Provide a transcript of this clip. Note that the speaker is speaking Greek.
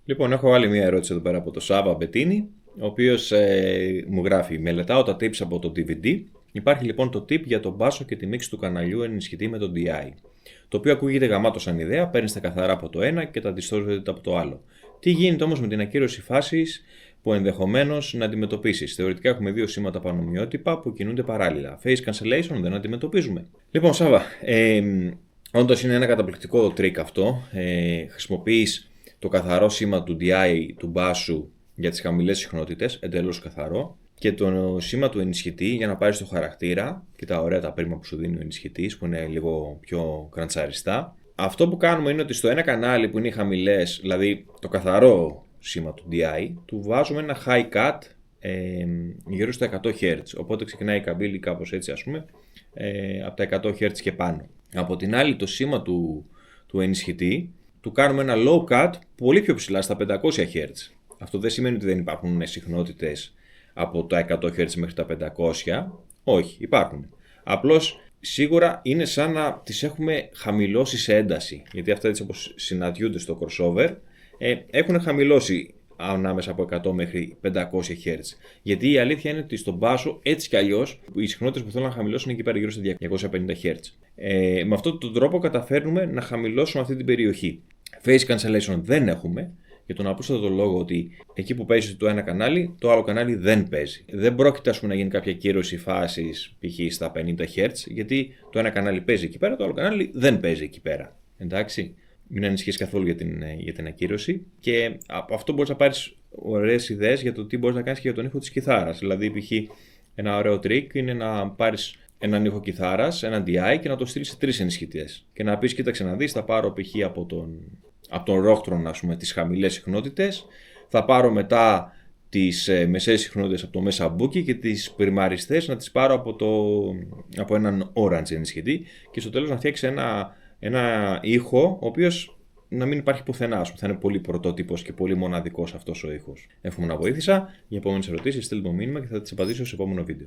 Λοιπόν, έχω άλλη μια ερώτηση εδώ πέρα από το Σάβα Μπετίνη, ο οποίος μου γράφει: Μελετάω τα tips από το DVD. Υπάρχει λοιπόν το tip για τον μπάσο και τη μίξη του καναλιού ενισχυτή με τον DI. Το οποίο ακούγεται γαμάτο σαν ιδέα, παίρνει τα καθαρά από το ένα και τα distorted από το άλλο. Τι γίνεται όμως με την ακύρωση φάσης που ενδεχομένως να αντιμετωπίσεις? Θεωρητικά έχουμε δύο σήματα πανομοιότυπα που κινούνται παράλληλα. Phase cancellation δεν αντιμετωπίζουμε. Λοιπόν, Σάβα, όντως είναι ένα καταπληκτικό trick αυτό. Χρησιμοποιείς το καθαρό σήμα του DI του μπάσου για τις χαμηλές συχνότητες, εντελώς καθαρό, και το σήμα του ενισχυτή για να πάρεις το χαρακτήρα και τα ωραία τα πρίμα που σου δίνει ο ενισχυτής, που είναι λίγο πιο κραντσαριστά. Αυτό που κάνουμε είναι ότι στο ένα κανάλι που είναι οι χαμηλές, δηλαδή το καθαρό σήμα του DI, του βάζουμε ένα high cut γύρω στα 100 Hz. Οπότε ξεκινάει η καμπύλη κάπως έτσι, ας πούμε, από τα 100 Hz και πάνω. Από την άλλη, το σήμα του ενισχυτή του κάνουμε ένα low cut πολύ πιο ψηλά, στα 500 Hz. Αυτό δεν σημαίνει ότι δεν υπάρχουν συχνότητες από τα 100 Hz μέχρι τα 500. Όχι, υπάρχουν. Απλώς σίγουρα είναι σαν να τις έχουμε χαμηλώσει σε ένταση. Γιατί αυτά έτσι όπως συναντιούνται στο crossover έχουν χαμηλώσει ανάμεσα από 100 μέχρι 500 Hz. Γιατί η αλήθεια είναι ότι στον μπάσο έτσι κι αλλιώς οι συχνότητες που θέλουν να χαμηλώσουν είναι εκεί πέρα γύρω στα 250 Hz. Με αυτόν τον τρόπο καταφέρνουμε να χαμηλώσουμε αυτή την περιοχή. Phase cancellation δεν έχουμε, για τον απλούστατο λόγο ότι εκεί που παίζει το ένα κανάλι, το άλλο κανάλι δεν παίζει. Δεν πρόκειται, ας πούμε, να γίνει κάποια κύρωση φάσης π.χ. στα 50 Hz, γιατί το ένα κανάλι παίζει εκεί πέρα, το άλλο κανάλι δεν παίζει εκεί πέρα. Εντάξει. Μην ανησυχείς καθόλου για την ακύρωση, και από αυτό μπορείς να πάρεις ωραίες ιδέες για το τι μπορείς να κάνεις και για τον ήχο της κιθάρας. Δηλαδή, π.χ. ένα ωραίο trick είναι να πάρεις έναν ήχο κιθάρας, έναν DI, και να το στείλεις σε 3 ενισχυτές. Και να πεις: κοίταξε να δεις, θα πάρω π.χ. από τον ρόχτρον, ας πούμε, τις χαμηλές συχνότητες, θα πάρω μετά τις μεσαίες συχνότητες από το μέσα μπούκι και τις πριμαριστές να τις πάρω από έναν orange ενισχυτή, και στο τέλος να φτιάξει ένα ήχο ο οποίος να μην υπάρχει πουθενά, ας πούμε. Θα είναι πολύ πρωτότυπος και πολύ μοναδικός αυτός ο ήχος. Εύχομαι να βοήθησα. Για επόμενες ερωτήσεις στείλτε μου μήνυμα και θα τις απαντήσω σε επόμενο βίντεο.